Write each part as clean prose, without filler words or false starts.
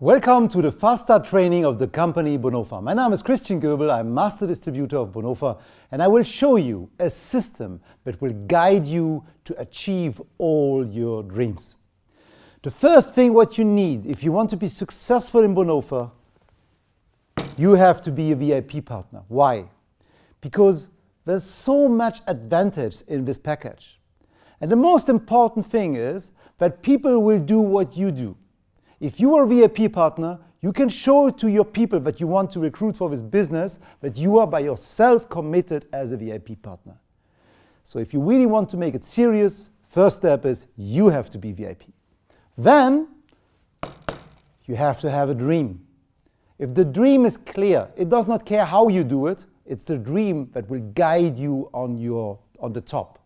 Welcome to the fast start training of the company BONOFA. My name is Christian Goebel, I'm Master Distributor of BONOFA, and I will show you a system that will guide you to achieve all your dreams. The first thing what you need if you want to be successful in BONOFA, you have to be a VIP partner. Why? Because there's so much advantage in this package. And the most important thing is that people will do what you do. If you are a VIP partner, you can show to your people that you want to recruit for this business that you are by yourself committed as a VIP partner. So if you really want to make it serious, first step is you have to be VIP. Then you have to have a dream. If the dream is clear, it does not care how you do it, it's the dream that will guide you on the top.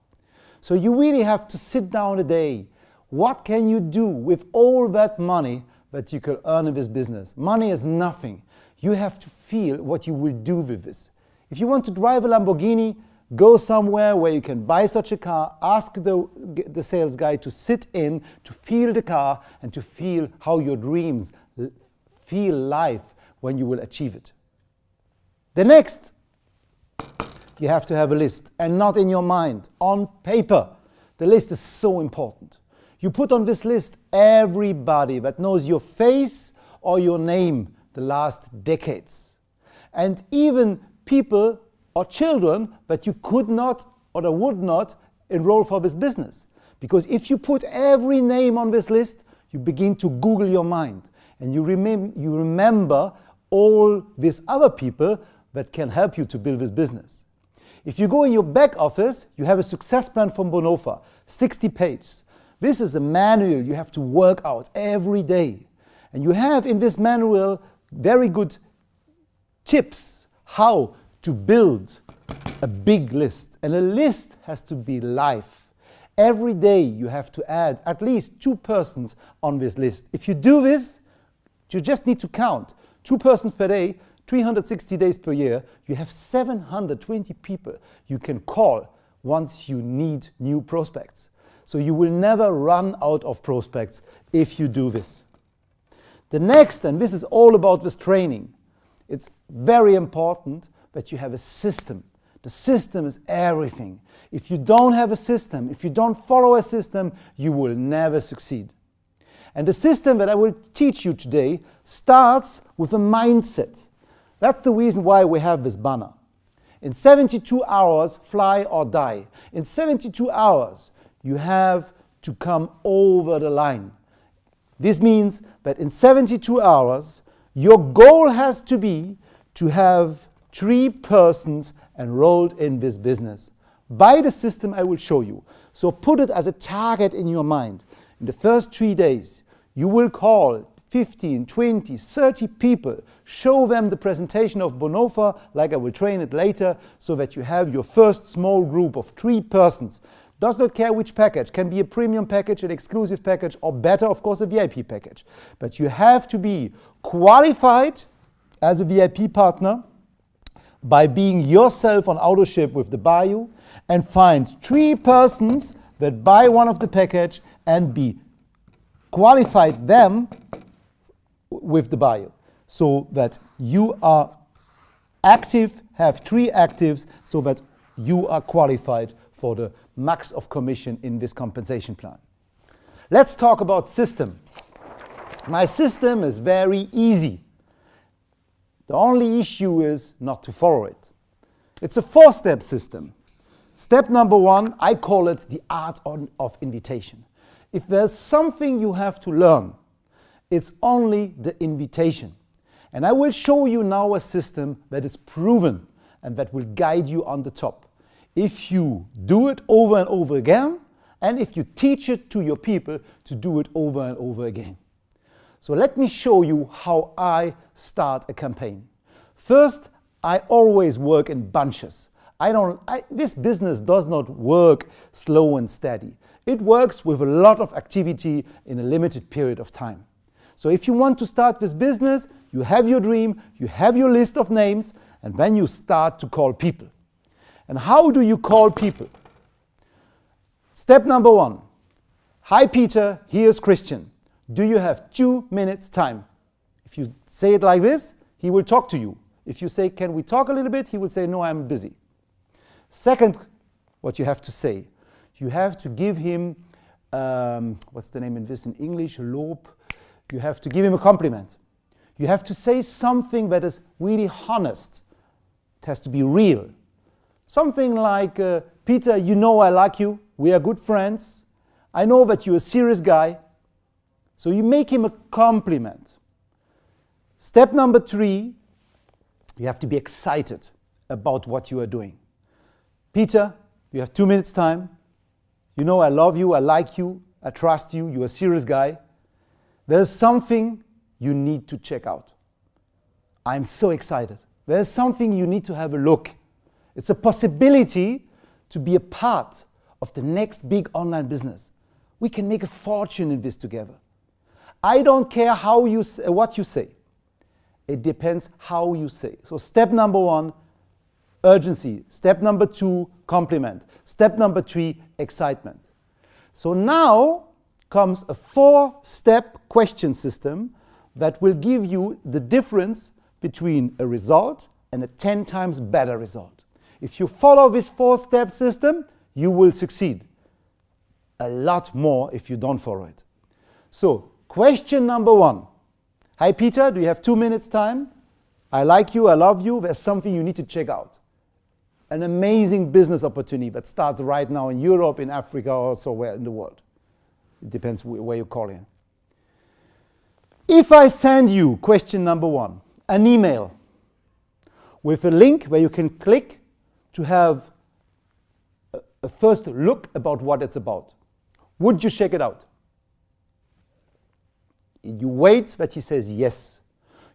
So you really have to sit down a day. What can you do with all that money that you can earn in this business? Money is nothing. You have to feel what you will do with this. If you want to drive a Lamborghini, go somewhere where you can buy such a car, ask the sales guy to sit in, to feel the car, and to feel how your dreams feel life when you will achieve it. The next, you have to have a list, and not in your mind, on paper. The list is so important. You put on this list everybody that knows your face or your name the last decades. And even people or children that you could not or that would not enroll for this business. Because if you put every name on this list, you begin to Google your mind. And you remember all these other people that can help you to build this business. If you go in your back office, you have a success plan from BONOFA, 60 pages. This is a manual you have to work out every day. And you have in this manual very good tips how to build a big list. And a list has to be live. Every day you have to add at least 2 persons on this list. If you do this, you just need to count 2 persons per day, 360 days per year. You have 720 people you can call once you need new prospects. So you will never run out of prospects if you do this. The next, and this is all about this training, it's very important that you have a system. The system is everything. If you don't have a system, if you don't follow a system, you will never succeed. And the system that I will teach you today starts with a mindset. That's the reason why we have this banner. In 72 hours, fly or die. In 72 hours, you have to come over the line. This means that in 72 hours, your goal has to be to have 3 persons enrolled in this business. By the system I will show you. So put it as a target in your mind. In the first 3 days, you will call 15, 20, 30 people, show them the presentation of BONOFA, like I will train it later, so that you have your first small group of 3 persons. Does not care which package, can be a premium package, an exclusive package, or better, of course, a VIP package. But you have to be qualified as a VIP partner by being yourself on autoship with the bio and find 3 persons that buy one of the package and be qualified them with the bio. So that you are active, have 3 actives, so that you are qualified for the max of commission in this compensation plan. Let's talk about system. My system is very easy. The only issue is not to follow it. It's a 4-step system. Step number 1, I call it the art of invitation. If there's something you have to learn, it's only the invitation. And I will show you now a system that is proven and that will guide you on the top. If you do it over and over again, and if you teach it to your people to do it over and over again. So let me show you how I start a campaign. First, I always work in bunches. This business does not work slow and steady. It works with a lot of activity in a limited period of time. So if you want to start this business, you have your dream, you have your list of names, and then you start to call people. And how do you call people? Step number 1. Hi Peter, here's Christian. Do you have 2 minutes time? If you say it like this, he will talk to you. If you say, can we talk a little bit? He will say, no, I'm busy. Second, what you have to say, you have to give him, what's the name in this in English, Lob. You have to give him a compliment. You have to say something that is really honest. It has to be real. Something like, Peter, you know I like you. We are good friends. I know that you're a serious guy. So you make him a compliment. Step number 3, you have to be excited about what you are doing. Peter, you have 2 minutes time. You know I love you, I like you, I trust you, you're a serious guy. There's something you need to check out. I'm so excited. There's something you need to have a look. It's a possibility to be a part of the next big online business. We can make a fortune in this together. I don't care how you say, what you say. It depends how you say. So step number 1, urgency. Step number 2, compliment. Step number 3, excitement. So now comes a 4-step question system that will give you the difference between a result and a 10 times better result. If you follow this 4-step system, you will succeed. A lot more if you don't follow it. So, question number 1. Hi Peter, do you have 2 minutes time? I like you, I love you, there's something you need to check out. An amazing business opportunity that starts right now in Europe, in Africa, or somewhere in the world. It depends where you call in. If I send you, question number 1, an email with a link where you can click to have a first look about what it's about, would you check it out? You wait that he says yes.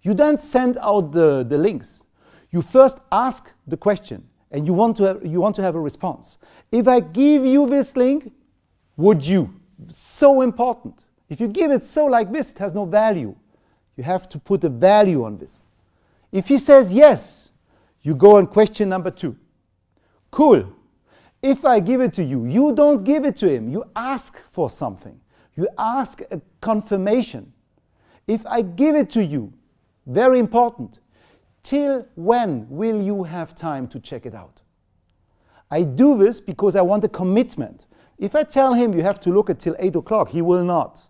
You then send out the links. You first ask the question and you want to have a response. If I give you this link, would you? So important. If you give it so like this, it has no value. You have to put a value on this. If he says yes, you go on question number 2. Cool. If I give it to you, you don't give it to him. You ask for something. You ask a confirmation. If I give it to you, very important, till when will you have time to check it out? I do this because I want a commitment. If I tell him you have to look until 8 o'clock, he will not.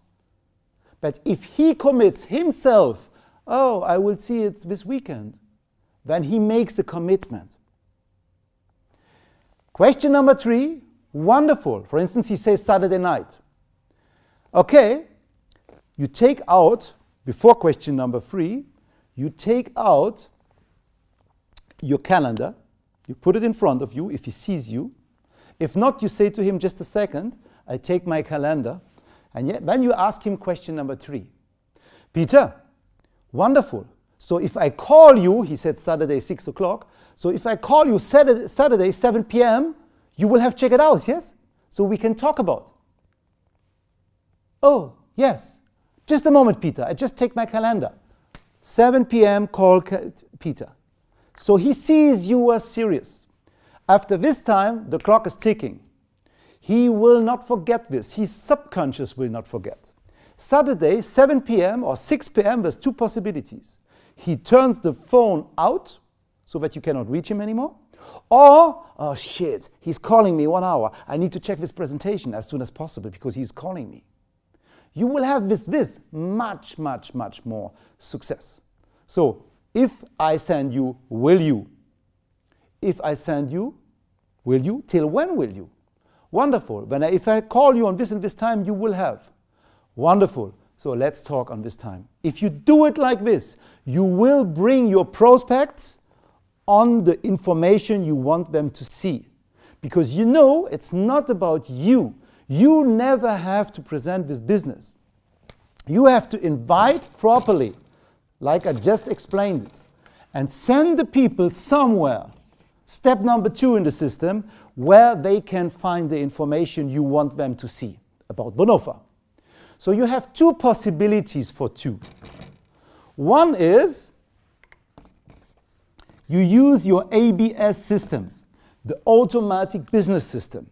But if he commits himself, oh, I will see it this weekend, then he makes a commitment. Question number 3, wonderful. For instance, he says Saturday night. Okay, you take out, before question number 3, you take out your calendar, you put it in front of you if he sees you. If not, you say to him, just a second, I take my calendar, and then you ask him question number 3. Peter, wonderful. So if I call you, he said Saturday 6 o'clock, so if I call you Saturday 7 p.m., you will have checked it out, yes? So we can talk about. Oh, yes. Just a moment, Peter. I just take my calendar. 7 p.m., call Peter. So he sees you are serious. After this time, the clock is ticking. He will not forget this. His subconscious will not forget. Saturday, 7 p.m. or 6 p.m., there's 2 possibilities. He turns the phone out so that you cannot reach him anymore. Or, oh shit, he's calling me 1 hour. I need to check this presentation as soon as possible because he's calling me. You will have this much, much, much more success. So, if I send you, will you? If I send you, will you? Till when will you? Wonderful. If I call you on this and this time, you will have. Wonderful. So let's talk on this time. If you do it like this, you will bring your prospects on the information you want them to see. Because you know it's not about you. You never have to present this business. You have to invite properly, like I just explained it, and send the people somewhere. Step number 2 in the system, where they can find the information you want them to see about BONOFA. So you have 2 possibilities for 2. One is you use your ABS system, the automatic business system.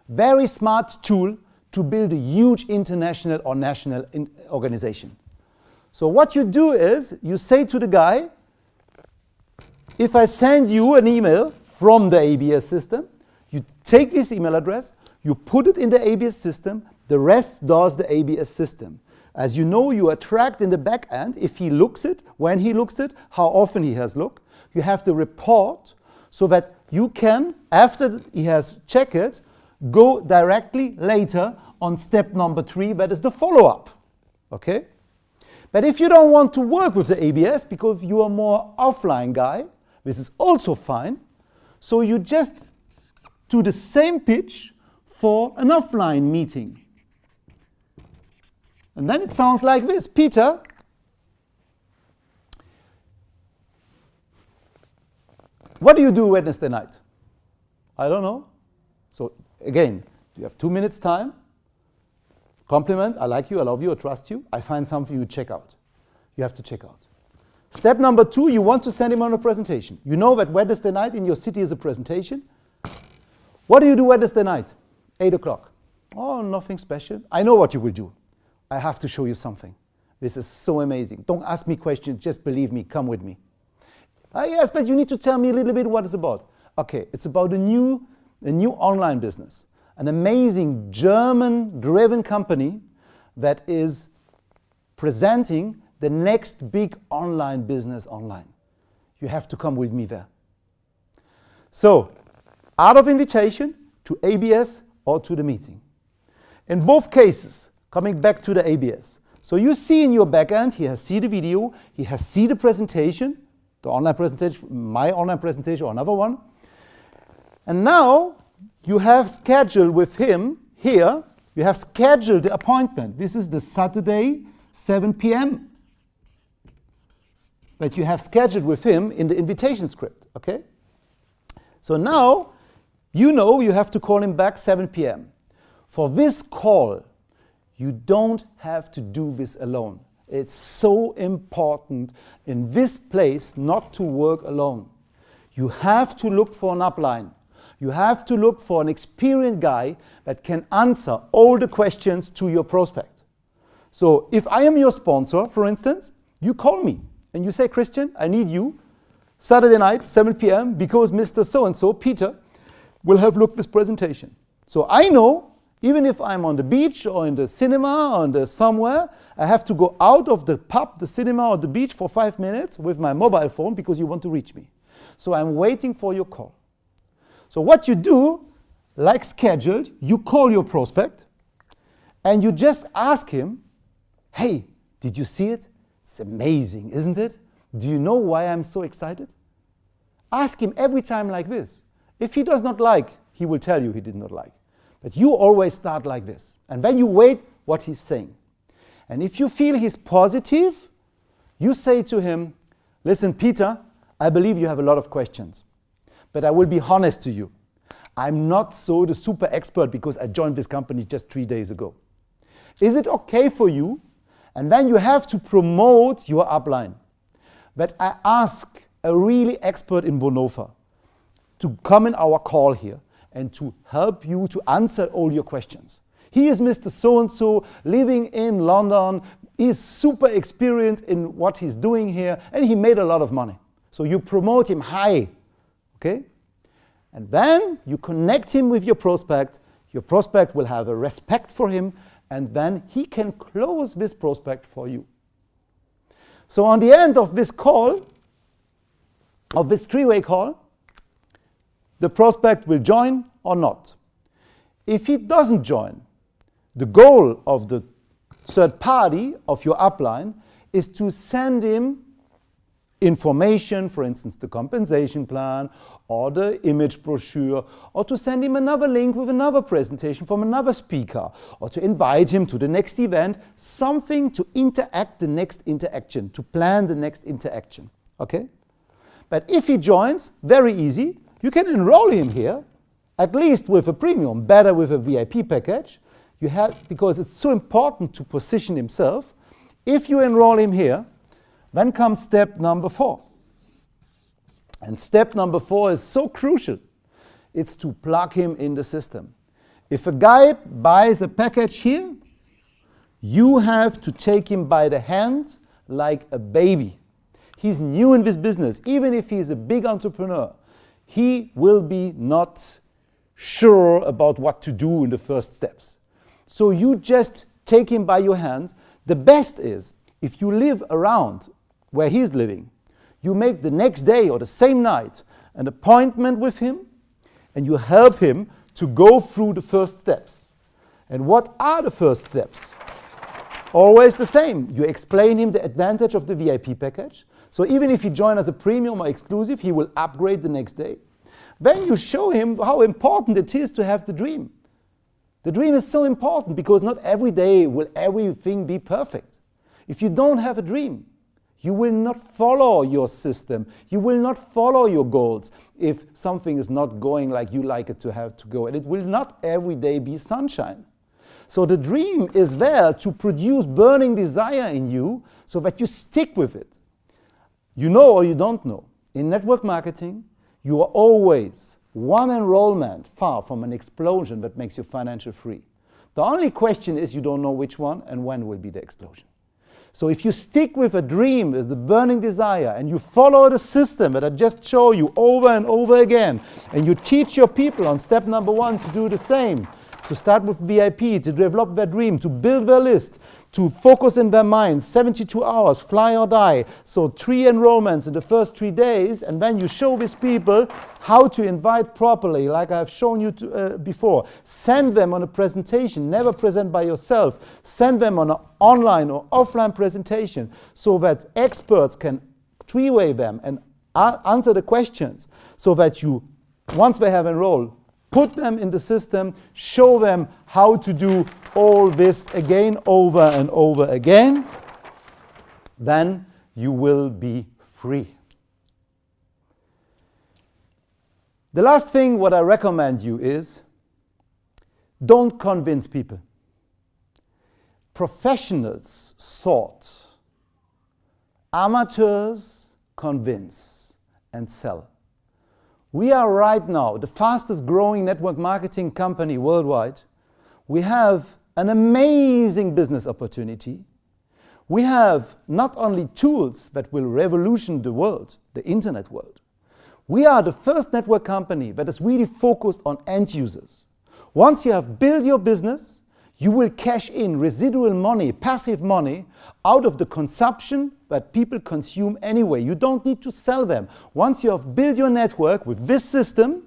Very smart tool to build a huge international or national organization. So what you do is, you say to the guy, if I send you an email from the ABS system, you take this email address, you put it in the ABS system, the rest does the ABS system. As you know, you are tracked in the back end, if he looks it, when he looks it, how often he has looked. You have the report so that you can, after he has checked it, go directly later on step number 3, that is the follow-up. Okay? But if you don't want to work with the ABS because you are more offline guy, this is also fine. So you just do the same pitch for an offline meeting. And then it sounds like this. Peter, what do you do Wednesday night? I don't know. So again, you have 2 minutes time. Compliment, I like you, I love you, I trust you. I find something you check out. You have to check out. Step number 2, you want to send him on a presentation. You know that Wednesday night in your city is a presentation. What do you do Wednesday night? 8 o'clock. Oh, nothing special. I know what you will do. I have to show you something. This is so amazing. Don't ask me questions, just believe me, come with me. Yes, but you need to tell me a little bit what it's about. Okay, it's about a new online business. An amazing German-driven company that is presenting the next big online business online. You have to come with me there. So, out of invitation to ABS or to the meeting. In both cases, coming back to the ABS. So you see in your backend, he has seen the video, he has seen the presentation, the online presentation, my online presentation or another one. And now you have scheduled with him here, you have scheduled the appointment. This is the Saturday, 7 p.m. that you have scheduled with him in the invitation script, okay? So now, you know you have to call him back 7 p.m. For this call, you don't have to do this alone. It's so important in this place not to work alone. You have to look for an upline. You have to look for an experienced guy that can answer all the questions to your prospect. So if I am your sponsor, for instance, you call me and you say, Christian, I need you Saturday night, 7 p.m., because Mr. So-and-so, Peter, will have looked this presentation. So I know, even if I'm on the beach or in the cinema or somewhere, I have to go out of the pub, the cinema or the beach for 5 minutes with my mobile phone because you want to reach me. So I'm waiting for your call. So what you do, like scheduled, you call your prospect and you just ask him, hey, did you see it? It's amazing, isn't it? Do you know why I'm so excited? Ask him every time like this. If he does not like, he will tell you he did not like. But you always start like this. And then you wait what he's saying. And if you feel he's positive, you say to him, listen, Peter, I believe you have a lot of questions. But I will be honest to you. I'm not so the super expert because I joined this company just 3 days ago. Is it okay for you? And then you have to promote your upline. But I ask a really expert in BONOFA to come in our call here and to help you to answer all your questions. He is Mr. So-and-so, living in London, is super experienced in what he's doing here, and he made a lot of money. So you promote him high, okay? And then you connect him with your prospect will have a respect for him, and then he can close this prospect for you. So on the end of this call, of this three-way call, the prospect will join or not. If he doesn't join, the goal of the third party of your upline is to send him information, for instance, the compensation plan or the image brochure, or to send him another link with another presentation from another speaker, or to invite him to the next event, something to interact the next interaction, to plan the next interaction, okay? But if he joins, very easy, you can enroll him here, at least with a premium, better with a VIP package. You have, because it's so important to position himself. If you enroll him here, then comes step number 4. And step number 4 is so crucial. It's to plug him in the system. If a guy buys a package here, you have to take him by the hand, like a baby. He's new in this business. Even if he's a big entrepreneur, he will be not sure about what to do in the first steps. So you just take him by your hands. The best is, if you live around where he's living, you make the next day or the same night an appointment with him, and you help him to go through the first steps. And what are the first steps? Always the same. You explain him the advantage of the VIP package. So even if he joins as a premium or exclusive, he will upgrade the next day. Then you show him how important it is to have the dream. The dream is so important because not every day will everything be perfect. If you don't have a dream, you will not follow your system. You will not follow your goals if something is not going like you like it to have to go. And it will not every day be sunshine. So the dream is there to produce burning desire in you so that you stick with it. You know or you don't know, in network marketing, you are always one enrollment far from an explosion that makes you financially free. The only question is you don't know which one and when will be the explosion. So if you stick with a dream, with the burning desire, and you follow the system that I just showed you over and over again, and you teach your people on step number 1 to do the same, to start with VIP, to develop their dream, to build their list, to focus in their mind, 72 hours, fly or die. So 3 enrollments in the first 3 days, and then you show these people how to invite properly, like I've shown you before. Send them on a presentation, never present by yourself. Send them on an online or offline presentation so that experts can three-way them and answer the questions so that you, once they have enrolled, put them in the system, show them how to do all this again, over and over again. Then you will be free. The last thing what I recommend you is, don't convince people. Professionals sort. Amateurs convince and sell. We are right now the fastest growing network marketing company worldwide. We have an amazing business opportunity. We have not only tools that will revolutionize the world, the internet world. We are the first network company that is really focused on end users. Once you have built your business, you will cash in residual money, passive money, out of the consumption that people consume anyway. You don't need to sell them. Once you have built your network with this system,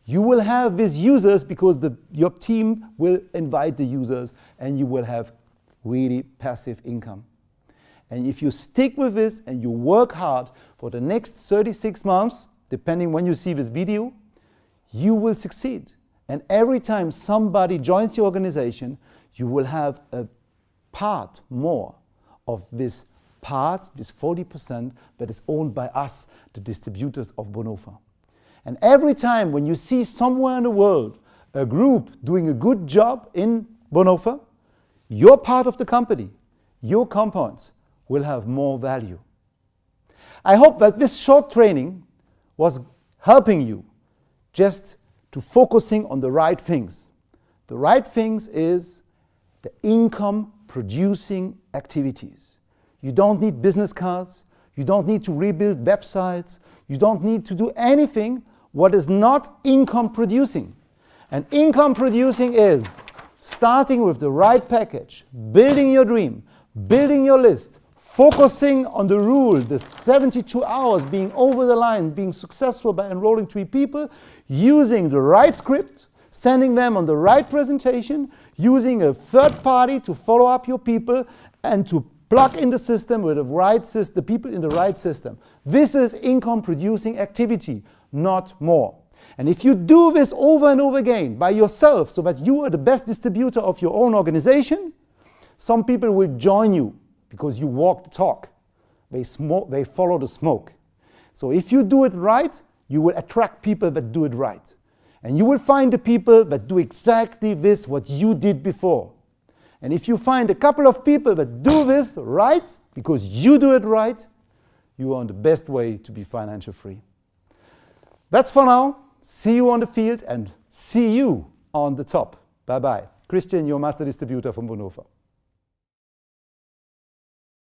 you will have these users because your team will invite the users and you will have really passive income. And if you stick with this and you work hard for the next 36 months, depending when you see this video, you will succeed. And every time somebody joins your organization, you will have a part more of this part, this 40% that is owned by us, the distributors of BONOFA. And every time when you see somewhere in the world a group doing a good job in BONOFA, your part of the company, your compounds, will have more value. I hope that this short training was helping you just to focusing on the right things. The right things is the income producing activities. You don't need business cards. You don't need to rebuild websites. You don't need to do anything what is not income producing. And income producing is starting with the right package, building your dream, building your list, focusing on the rule, the 72 hours, being over the line, being successful by enrolling 3 people, using the right script, sending them on the right presentation, using a third party to follow up your people and to plug in the system with the people in the right system. This is income producing activity, not more. And if you do this over and over again by yourself so that you are the best distributor of your own organization, some people will join you because you walk the talk. They follow the smoke. So if you do it right, you will attract people that do it right. And you will find the people that do exactly this, what you did before. And if you find a couple of people that do this right, because you do it right, you are on the best way to be financially free. That's for now. See you on the field and see you on the top. Bye-bye. Christian, your master distributor from BONOFA.